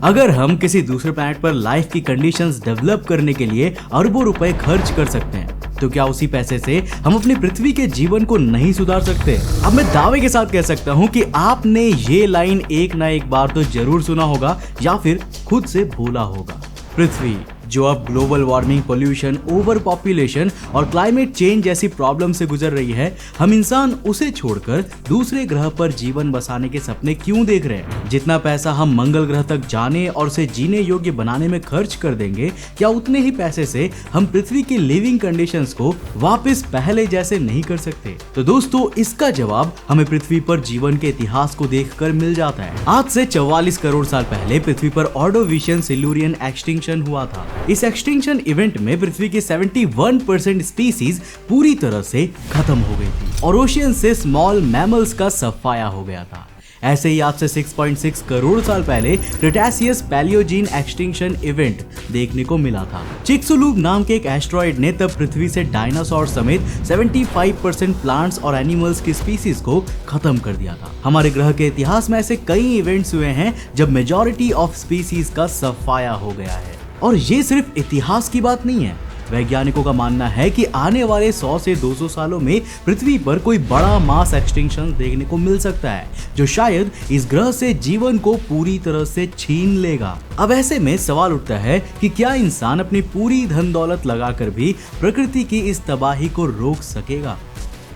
अगर हम किसी दूसरे प्लैनेट पर लाइफ की कंडीशंस डेवलप करने के लिए अरबों रुपए खर्च कर सकते हैं, तो क्या उसी पैसे से हम अपनी पृथ्वी के जीवन को नहीं सुधार सकते? अब मैं दावे के साथ कह सकता हूँ कि आपने ये लाइन एक ना एक बार तो जरूर सुना होगा या फिर खुद से भूला होगा। पृथ्वी जो अब global warming, pollution, over population और क्लाइमेट चेंज जैसी प्रॉब्लम से गुजर रही है, हम इंसान उसे छोड़कर दूसरे ग्रह पर जीवन बसाने के सपने क्यों देख रहे हैं? जितना पैसा हम मंगल ग्रह तक जाने और उसे जीने योग्य बनाने में खर्च कर देंगे, क्या उतने ही पैसे से हम पृथ्वी की लिविंग कंडीशंस को वापस पहले जैसे नहीं कर सकते? तो दोस्तों, इसका जवाब हमें पृथ्वी पर जीवन के इतिहास को देखकर मिल जाता है। आज से 44 करोड़ साल पहले पृथ्वी पर ऑर्डोविशियन सिल्यूरियन एक्सटिंक्शन हुआ था। इस एक्सटिंक्शन इवेंट में पृथ्वी की 71% स्पीसीज पूरी तरह से खत्म हो गई थी और ओशियन से स्मॉल मैमल्स का सफाया हो गया था। ऐसे ही आज से 6.6 करोड़ साल पहले क्रेटासियस पैलियोजीन एक्सटिंक्शन इवेंट देखने को मिला था। चिक्सुलूग नाम के एक एस्ट्रॉइड ने तब पृथ्वी से डायनासोर समेत 75% प्लांट्स और एनिमल्स की स्पीसीज को खत्म कर दिया था। हमारे ग्रह के इतिहास में ऐसे कई इवेंट्स हुए हैं जब मेजॉरिटी ऑफ स्पीसीज का सफाया हो गया है। और ये सिर्फ इतिहास की बात नहीं है। वैज्ञानिकों का मानना है कि आने वाले 100 से 200 सालों में पृथ्वी पर कोई बड़ा मास एक्सटिंक्शन देखने को मिल सकता है, जो शायद इस ग्रह से जीवन को पूरी तरह से छीन लेगा। अब ऐसे में सवाल उठता है कि क्या इंसान अपनी पूरी धन दौलत लगाकर भी प्रकृति की इस तबाही को रोक सकेगा?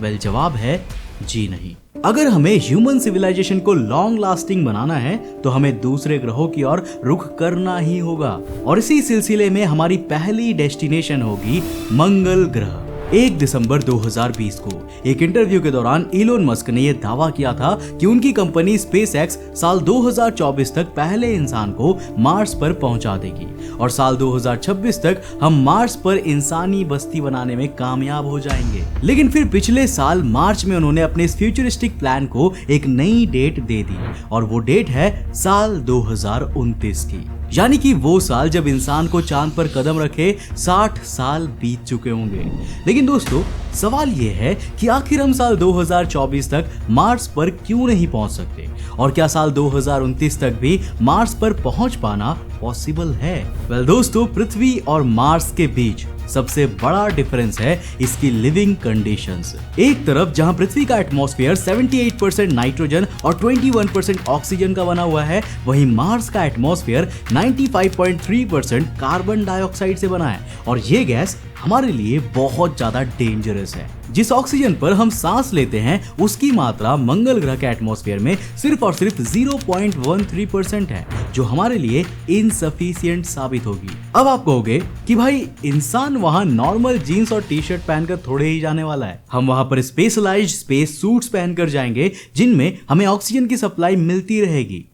जवाब है जी नहीं। अगर हमें ह्यूमन सिविलाइजेशन को लॉन्ग लास्टिंग बनाना है तो हमें दूसरे ग्रहों की ओर रुख करना ही होगा, और इसी सिलसिले में हमारी पहली डेस्टिनेशन होगी मंगल ग्रह। 1 दिसंबर 2020 को एक इंटरव्यू के दौरान इलोन मस्क ने यह दावा किया था कि उनकी कंपनी स्पेसएक्स साल 2024 तक पहले इंसान को मार्स पर पहुंचा देगी और साल 2026 तक हम मार्स पर इंसानी बस्ती बनाने में कामयाब हो जाएंगे। लेकिन फिर पिछले साल मार्च में उन्होंने अपने इस फ्यूचरिस्टिक प्लान को एक नई डेट दे दी और वो डेट है साल 2029 की, यानी कि वो साल जब इंसान को चांद पर कदम रखे 60 साल बीत चुके होंगे। लेकिन दोस्तों, सवाल ये है कि आखिर हम साल 2024 तक मार्स पर क्यों नहीं पहुंच सकते, और क्या साल 2029 तक भी मार्स पर पहुंच पाना पॉसिबल है? दोस्तों, पृथ्वी और मार्स के बीच सबसे बड़ा डिफरेंस है इसकी लिविंग कंडीशंस। एक तरफ जहां पृथ्वी का एटमॉस्फेयर 78% नाइट्रोजन और 21% ऑक्सीजन का बना हुआ है, वहीं मार्स का एटमॉस्फेयर 95.3% कार्बन डाइऑक्साइड से बना है, और ये गैस हमारे लिए बहुत ज्यादा डेंजरस है। जिस ऑक्सीजन पर हम सांस लेते हैं उसकी मात्रा मंगल ग्रह के एटमॉस्फेयर में सिर्फ और सिर्फ 0.13% है, जो हमारे लिए इनसफिशिएंट साबित होगी। अब आप कहोगे कि भाई, इंसान वहां नॉर्मल जीन्स और टी शर्ट पहनकर थोड़े ही जाने वाला है, हम वहां पर स्पेशलाइज्ड स्पेस सूट्स पहनकर जाएंगे जिनमें हमें ऑक्सीजन की सप्लाई मिलती रहेगी।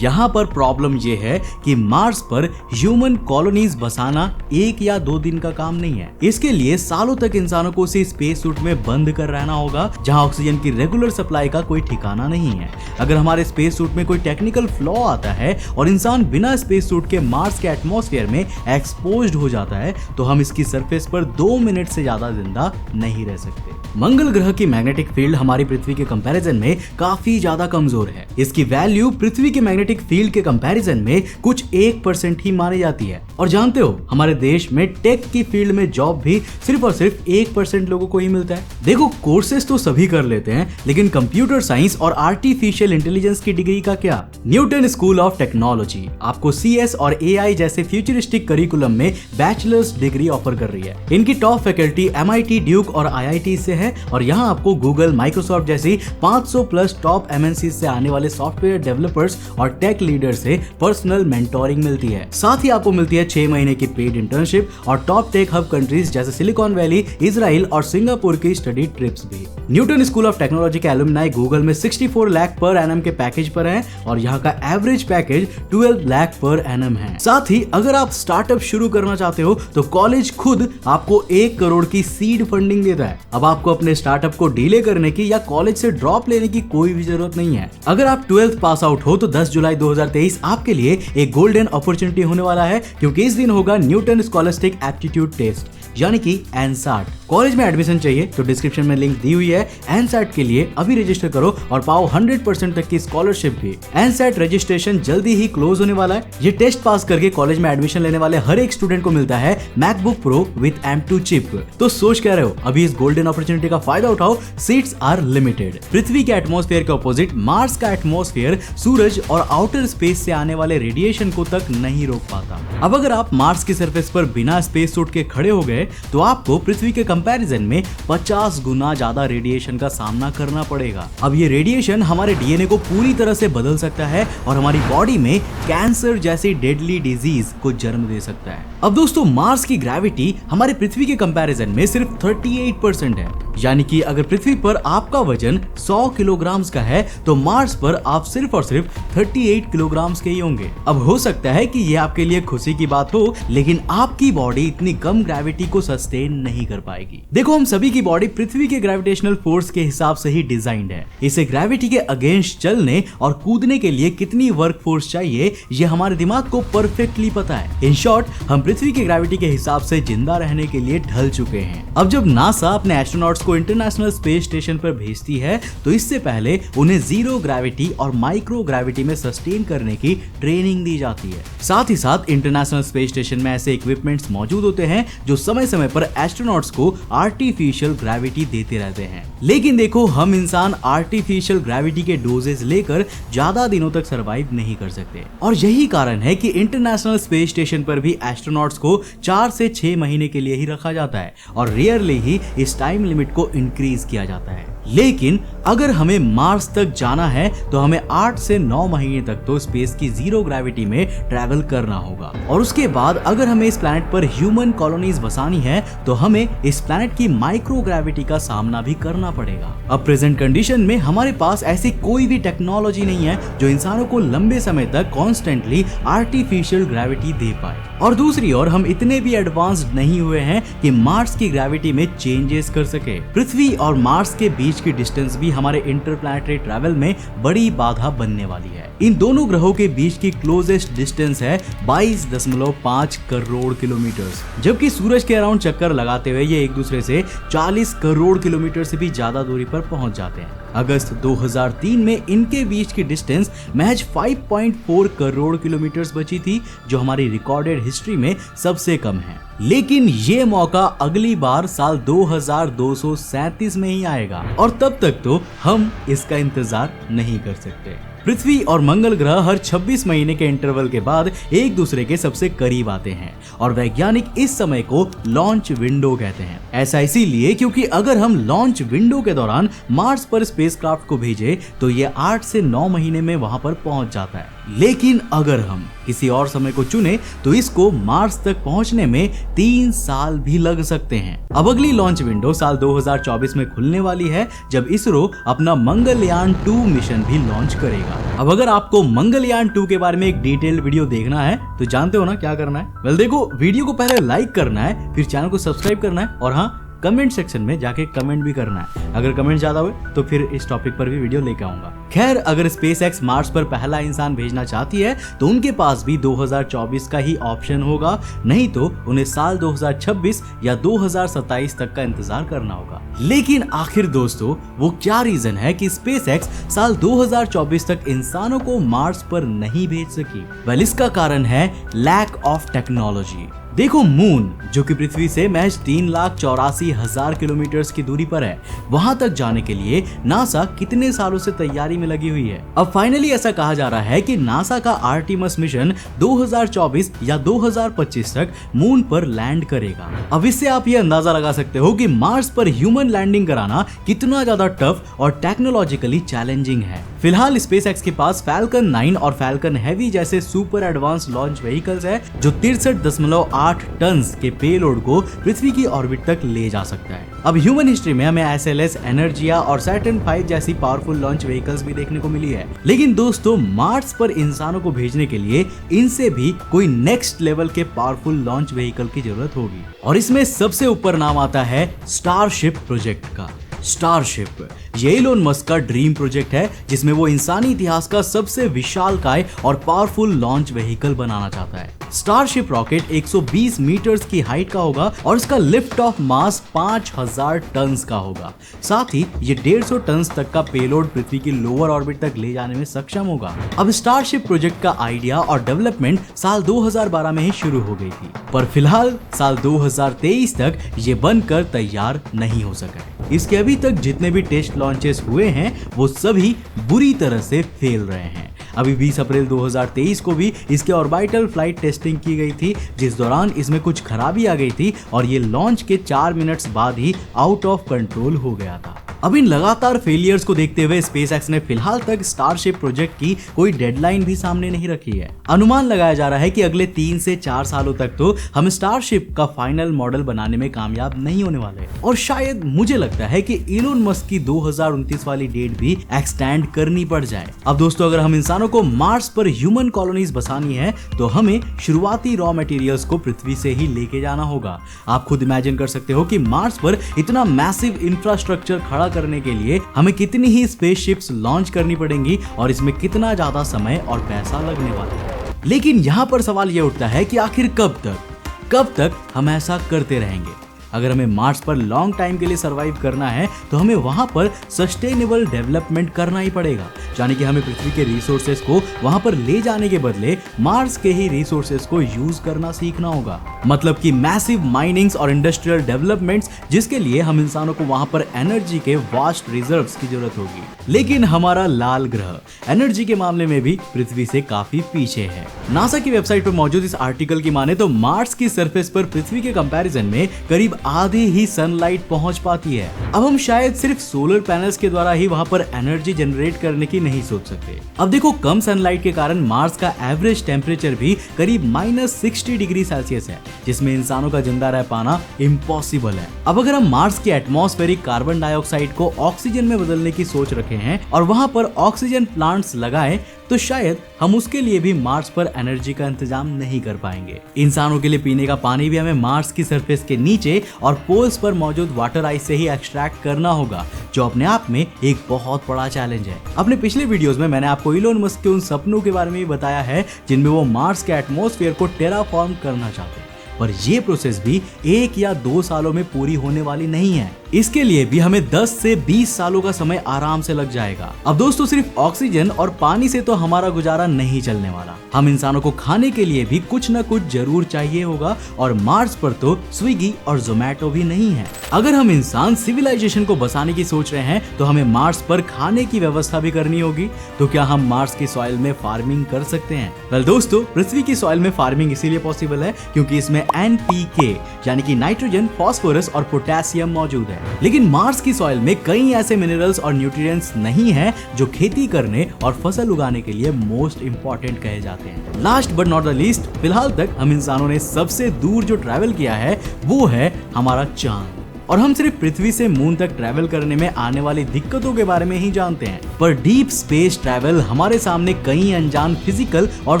यहाँ पर प्रॉब्लम ये है कि मार्स पर ह्यूमन कॉलोनीज बसाना 1 या 2 दिन का काम नहीं है। इसके लिए सालों तक इंसानों को उसी स्पेस सूट में बंद कर रहना होगा, जहां ऑक्सीजन की रेगुलर सप्लाई का कोई ठिकाना नहीं है। अगर हमारे स्पेस सूट में कोई टेक्निकल फ्लॉ आता है और इंसान बिना स्पेस सूट के मार्स के एटमॉस्फेयर में एक्सपोज्ड हो जाता है, तो हम इसकी सरफेस पर 2 मिनट से ज्यादा जिंदा नहीं रह सकते। मंगल ग्रह की मैग्नेटिक फील्ड हमारी पृथ्वी के कंपैरिजन में काफी ज्यादा कमजोर है। इसकी वैल्यू पृथ्वी के मैग्नेटिक फील्ड के कंपैरिजन में कुछ 1% ही मानी जाती है। और जानते हो, हमारे देश में टेक की फील्ड में जॉब भी सिर्फ और सिर्फ 1% लोगों को ही मिलता है। देखो, कोर्सेज तो सभी कर लेते हैं, लेकिन कंप्यूटर साइंस और आर्टिफिशियल इंटेलिजेंस की डिग्री का क्या? न्यूटन स्कूल ऑफ टेक्नोलॉजी आपको CS और AI जैसे फ्यूचरिस्टिक करिकुलम में बैचलर्स डिग्री ऑफर कर रही है। इनकी टॉप फैकल्टी MIT, ड्यूक और IIT से है, और यहाँ आपको गूगल, माइक्रोसॉफ्ट जैसी 500+ टॉप MNC से आने वाले सॉफ्टवेयर डेवलपर्स और टेक लीडर से पर्सनल मेंटोरिंग मिलती है। साथ ही आपको मिलती है 6 महीने की पेड इंटर्नशिप और टॉप टेक हब कंट्रीज जैसे सिलिकॉन वैली, इजराइल और सिंगापुर की स्टडी ट्रिप्स भी। न्यूटन स्कूल ऑफ टेक्नोलॉजी के एलुमनाई गूगल में 64 लाख पर एनम के पैकेज पर हैं, और यहाँ का average package 12 lakh per annum है। साथ ही अगर आप स्टार्टअप स्टार्टअप शुरू करना चाहते हो तो कॉलेज खुद आपको 1 करोड़ की सीड फंडिंग देता है। अब आपको अपने स्टार्टअप को डिले करने की या कॉलेज से ड्रॉप लेने की कोई भी जरूरत नहीं है। अगर आप 12th पास आउट हो तो 10 जुलाई 2023 आपके लिए एक गोल्डन अपॉर्चुनिटी होने वाला है, क्योंकि इस दिन होगा न्यूटन स्कॉलस्टिक एप्टीट्यूड टेस्ट यानी कि एनसैट। कॉलेज में एडमिशन चाहिए तो डिस्क्रिप्शन में लिंक दी हुई है। एनसैट के लिए अभी रजिस्टर करो और पाओ 100% तक की स्कॉलरशिप भी। एनसैट रजिस्ट्रेशन जल्दी ही क्लोज होने वाला है। ये टेस्ट पास करके कॉलेज में एडमिशन लेने वाले हर एक स्टूडेंट को मिलता है MacBook pro with M2 chip. तो सोच क्या रहे हो, अभी इस गोल्डन अपॉर्चुनिटी का फायदा उठाओ। Seats are limited. पृथ्वी के एटमॉस्फेयर के ऑपोजिट मार्स का एटमॉस्फेयर सूरज और आउटर स्पेस से आने वाले रेडिएशन को तक नहीं रोक पाता। अब अगर आप मार्स की सरफेस पर बिना स्पेस सूट के खड़े हो गए तो आपको पृथ्वी के कंपैरिजन में 50 गुना ज्यादा रेडिएशन का सामना करना पड़ेगा। अब ये रेडिएशन हमारे डीएनए को पूरी तरह से बदल सकता है और हमारी बॉडी में कैंसर जैसी डेडली डिजीज को जन्म दे सकता है। अब दोस्तों, मार्स की ग्रेविटी हमारे पृथ्वी के कंपैरिजन में सिर्फ 38% है, यानी कि अगर पृथ्वी पर आपका वजन 100 किलोग्राम का है तो मार्स पर आप सिर्फ और सिर्फ 38 किलोग्राम के ही होंगे। अब हो सकता है कि ये आपके लिए खुशी की बात हो, लेकिन आपकी बॉडी इतनी कम ग्रेविटी को सस्टेन नहीं कर पाएगी। देखो, हम सभी की बॉडी पृथ्वी के ग्रेविटेशनल फोर्स के हिसाब से ही डिजाइंड है। इसे ग्रेविटी के अगेंस्ट चलने और कूदने के लिए कितनी वर्क फोर्स चाहिए ये हमारे दिमाग को परफेक्टली पता है। इन शॉर्ट, हम पृथ्वी की ग्रेविटी के हिसाब से जिंदा रहने के लिए ढल चुके हैं। अब जब नासा अपने एस्ट्रोनॉट्स को इंटरनेशनल स्पेस स्टेशन पर भेजती है तो इससे पहले उन्हें जीरो ग्रेविटी और माइक्रो ग्रेविटी में सस्टेन करने की ट्रेनिंग दी जाती है। साथ ही साथ इंटरनेशनल स्पेस स्टेशन में ऐसे इक्विपमेंट्स मौजूद होते हैं जो समय समय पर एस्ट्रोनॉट्स को आर्टिफिशियल ग्रेविटी देते रहते हैं। लेकिन देखो, हम इंसान आर्टिफिशियल ग्रेविटी के डोजेस लेकर ज्यादा दिनों तक सरवाइव नहीं कर सकते, और यही कारण है कि इंटरनेशनल स्पेस स्टेशन पर भी एस्ट्रोनॉट्स को 4 से 6 महीने के लिए ही रखा जाता है और रेयरली ही इस टाइम लिमिट को इंक्रीज किया जाता है। लेकिन अगर हमें मार्स तक जाना है तो हमें 8 से 9 महीने तक तो स्पेस की जीरो ग्रेविटी में ट्रैवल करना होगा, और उसके बाद अगर हमें इस प्लैनेट पर ह्यूमन कॉलोनीज बसानी है तो हमें इस प्लैनेट की माइक्रो ग्रेविटी का सामना भी करना पड़ेगा। अब प्रेजेंट कंडीशन में हमारे पास ऐसी कोई भी टेक्नोलॉजी नहीं है जो इंसानों को लंबे समय तक कॉन्स्टेंटली आर्टिफिशियल ग्रेविटी दे पाए, और दूसरी ओर हम इतने भी एडवांस्ड नहीं हुए हैं कि मार्स की ग्रेविटी में चेंजेस कर सके। पृथ्वी और मार्स के बीच की डिस्टेंस भी हमारे इंटरप्लैनेटरी ट्रैवल में बड़ी बाधा बनने वाली है। इन दोनों ग्रहों के बीच की क्लोजेस्ट डिस्टेंस है 22.5 करोड़ किलोमीटर, जबकि सूरज के अराउंड चक्कर लगाते हुए ये एक दूसरे से 40 करोड़ किलोमीटर से भी ज्यादा दूरी पर पहुंच जाते हैं। अगस्त 2003 में इनके बीच की डिस्टेंस महज 5.4 करोड़ किलोमीटर बची थी, जो हमारी रिकॉर्डेड हिस्ट्री में सबसे कम है। लेकिन ये मौका अगली बार साल 2237 में ही आएगा, और तब तक तो हम इसका इंतजार नहीं कर सकते। पृथ्वी और मंगल ग्रह हर 26 महीने के इंटरवल के बाद एक दूसरे के सबसे करीब आते हैं, और वैज्ञानिक इस समय को लॉन्च विंडो कहते हैं। ऐसा इसीलिए क्योंकि अगर हम लॉन्च विंडो के दौरान मार्स पर स्पेसक्राफ्ट को भेजें तो ये 8 से 9 महीने में वहां पर पहुंच जाता है। लेकिन अगर हम किसी और समय को चुने तो इसको मार्स तक पहुंचने में 3 साल भी लग सकते हैं। अब अगली लॉन्च विंडो साल 2024 में खुलने वाली है, जब इसरो अपना मंगलयान 2 मिशन भी लॉन्च करेगा। अब अगर आपको मंगलयान 2 के बारे में एक डिटेल्ड वीडियो देखना है तो जानते हो ना क्या करना है। वेल देखो, वीडियो को पहले लाइक करना है, फिर चैनल को सब्सक्राइब करना है, और हाँ, कमेंट सेक्शन में जाके कमेंट भी करना है। अगर कमेंट ज्यादा हुए तो फिर इस टॉपिक पर भी वीडियो लेके आऊंगा। खैर, अगर स्पेसएक्स मार्स पर पहला इंसान भेजना चाहती है तो उनके पास भी 2024 का ही ऑप्शन होगा, नहीं तो उन्हें साल 2026 या 2027 तक का इंतजार करना होगा। लेकिन आखिर दोस्तों, वो क्या रीजन है कि स्पेसएक्स साल 2024 तक इंसानों को मार्स पर नहीं भेज सकी? वेल, इसका कारण है लैक ऑफ टेक्नोलॉजी। देखो, मून जो कि पृथ्वी से महज 3,84,000 किलोमीटर की दूरी पर है, वहां तक जाने के लिए नासा कितने सालों से तैयारी में लगी हुई है। अब फाइनली ऐसा कहा जा रहा है कि नासा का आर्टेमिस मिशन 2024 या 2025 तक मून पर लैंड करेगा। अब इससे आप ये अंदाजा लगा सकते हो कि मार्स पर ह्यूमन लैंडिंग कराना कितना ज्यादा टफ और टेक्नोलॉजिकली चैलेंजिंग है। फिलहाल स्पेसएक्स के पास फैल्कन 9 और फैल्कन हेवी जैसे सुपर एडवांस लॉन्च व्हीकल्स है जो 63.8 टन के पेलोड को पृथ्वी की ऑर्बिट तक ले जा सकता है। अब ह्यूमन हिस्ट्री में हमें SLS, एनर्जिया और सैटर्न 5 जैसी पावरफुल लॉन्च व्हीकल्स भी देखने को मिली है, लेकिन दोस्तों मार्स पर इंसानों को भेजने के लिए इनसे भी कोई नेक्स्ट लेवल के पावरफुल लॉन्च व्हीकल की जरूरत होगी और इसमें सबसे ऊपर नाम आता है स्टारशिप प्रोजेक्ट का। स्टारशिप ये इलोन मस्क का ड्रीम प्रोजेक्ट है जिसमें वो इंसानी इतिहास का सबसे विशालकाय और पावरफुल लॉन्च व्हीकल बनाना चाहता है। स्टारशिप रॉकेट 120 मीटर्स की हाइट का होगा और इसका लिफ्ट ऑफ मास 5000 टन का होगा। साथ ही ये 150 टन तक का पेलोड पृथ्वी की लोअर ऑर्बिट तक ले जाने में सक्षम होगा। अब स्टारशिप प्रोजेक्ट का आइडिया और डेवलपमेंट साल 2012 में ही शुरू हो गई थी, पर फिलहाल साल 2023 तक ये बनकर तैयार नहीं हो सका है। इसके अभी तक जितने भी टेस्ट लॉन्चेस हुए हैं वो सभी बुरी तरह से फेल रहे हैं। अभी 20 अप्रैल 2023 को भी इसके ऑर्बिटल फ्लाइट टेस्टिंग की गई थी, जिस दौरान इसमें कुछ खराबी आ गई थी और ये लॉन्च के 4 मिनट्स बाद ही आउट ऑफ कंट्रोल हो गया था। अब इन लगातार फेलियर्स को देखते हुए स्पेसएक्स ने फिलहाल तक स्टारशिप प्रोजेक्ट की कोई डेडलाइन भी सामने नहीं रखी है। अनुमान लगाया जा रहा है कि अगले 3 से 4 सालों तक तो हम स्टारशिप का फाइनल मॉडल बनाने में कामयाब नहीं होने वाले और शायद मुझे लगता है कि इलोन मस्क की 2029 वाली डेट भी एक्सटेंड करनी पड़ जाए। अब दोस्तों अगर हम इंसानों को मार्स पर ह्यूमन कॉलोनीज बसानी है तो हमें शुरुआती रॉ मटेरियल्स को पृथ्वी से ही लेके जाना होगा। आप खुद इमेजिन कर सकते हो कि मार्स पर इतना मैसिव इंफ्रास्ट्रक्चर खड़ा करने के लिए हमें कितनी ही स्पेसशिप्स लॉन्च करनी पड़ेंगी और इसमें कितना ज्यादा समय और पैसा लगने वाला है। लेकिन यहाँ पर सवाल ये उठता है कि आखिर कब तक हम ऐसा करते रहेंगे। अगर हमें मार्स पर लॉन्ग टाइम के लिए सरवाइव करना है तो हमें वहां पर सस्टेनेबल डेवलपमेंट करना ही पड़ेगा, यानी कि हमें पृथ्वी के रिसोर्सेज को वहां पर ले जाने के बदले मार्स के ही रिसोर्सेज को यूज करना सीखना होगा। मतलब कि मैसिव माइनिंग्स और इंडस्ट्रियल डेवलपमेंट्स जिसके लिए हम इंसानों को वहां पर एनर्जी के वास्ट रिजर्व्स की जरूरत होगी। लेकिन हमारा लाल ग्रह एनर्जी के मामले में भी पृथ्वी से काफी पीछे है। नासा की वेबसाइट पर मौजूद इस आर्टिकल की माने तो मार्स की सरफेस पर पृथ्वी के कंपैरिजन में करीब आधी ही सनलाइट पहुंच पाती है। अब हम शायद सिर्फ सोलर पैनल्स के द्वारा ही वहां पर एनर्जी जनरेट करने की नहीं सोच सकते। अब देखो कम सनलाइट के कारण मार्स का एवरेज टेम्परेचर भी करीब -60 डिग्री सेल्सियस है, जिसमें इंसानों का जिंदा रह पाना इम्पॉसिबल है। अब अगर हम मार्स के एटमॉस्फेरिक कार्बन डाइऑक्साइड को ऑक्सीजन में बदलने की सोच रखे हैं और वहां पर ऑक्सीजन प्लांट्स लगाएं तो शायद हम उसके लिए भी मार्स पर एनर्जी का इंतजाम नहीं कर पाएंगे। इंसानों के लिए पीने का पानी भी हमें मार्स की सरफेस के नीचे और पोल्स पर मौजूद वाटर आइस से ही एक्सट्रैक्ट करना होगा, जो अपने आप में एक बहुत बड़ा चैलेंज है। अपने पिछले वीडियोस में मैंने आपको इलोन मस्क के उन सपनों के बारे में भी बताया है जिनमें वो मार्स के एटमॉस्फेयर को टेराफॉर्म करना चाहते हैं, पर ये प्रोसेस भी 1 या 2 सालों में पूरी होने वाली नहीं है। इसके लिए भी हमें 10 से 20 सालों का समय आराम से लग जाएगा। अब दोस्तों सिर्फ ऑक्सीजन और पानी से तो हमारा गुजारा नहीं चलने वाला, हम इंसानों को खाने के लिए भी कुछ न कुछ जरूर चाहिए होगा और मार्स पर तो स्विगी और जोमैटो भी नहीं है। अगर हम इंसान सिविलाइजेशन को बसाने की सोच रहे हैं तो हमें मार्स पर खाने की व्यवस्था भी करनी होगी। तो क्या हम मार्स की सॉइल में फार्मिंग कर सकते हैं? वेल दोस्तों पृथ्वी की सॉइल में फार्मिंग इसीलिए पॉसिबल है क्योंकि इसमें NPK यानी कि नाइट्रोजन, फास्फोरस और पोटेशियम मौजूद है। लेकिन मार्स की सॉइल में कई ऐसे मिनरल्स और न्यूट्रिएंट्स नहीं है जो खेती करने और फसल उगाने के लिए मोस्ट इंपॉर्टेंट कहे जाते हैं। Last but not the least, फिलहाल तक हम इंसानों ने सबसे दूर जो ट्रैवल किया है वो है हमारा चांद, और हम सिर्फ पृथ्वी से मून तक ट्रैवल करने में आने वाली दिक्कतों के बारे में ही जानते हैं। पर डीप स्पेस ट्रैवल हमारे सामने कई अनजान फिजिकल और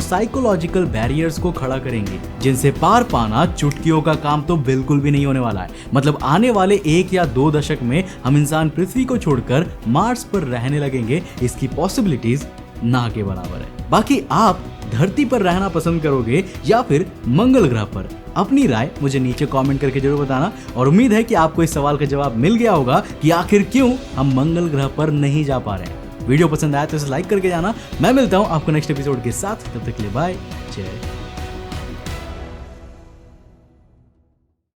साइकोलॉजिकल बैरियर्स को खड़ा करेंगे, जिनसे पार पाना चुटकियों का काम तो बिल्कुल भी नहीं होने वाला है। मतलब आने वाले 1 या 2 दशक में हम इंसान पृथ्वी को छोड़कर मार्स पर रहने लगेंगे, इसकी पॉसिबिलिटीज ना के बराबर है। बाकी आप धरती पर रहना पसंद करोगे या फिर मंगल ग्रह पर? अपनी राय मुझे नीचे कमेंट करके जरूर बताना, और उम्मीद है कि आपको इस सवाल का जवाब मिल गया होगा कि आखिर क्यों हम मंगल ग्रह पर नहीं जा पा रहे हैं। वीडियो पसंद आया तो इसे लाइक करके जाना। मैं मिलता हूं आपको नेक्स्ट एपिसोड के साथ, तब तक के लिए बाय, जय।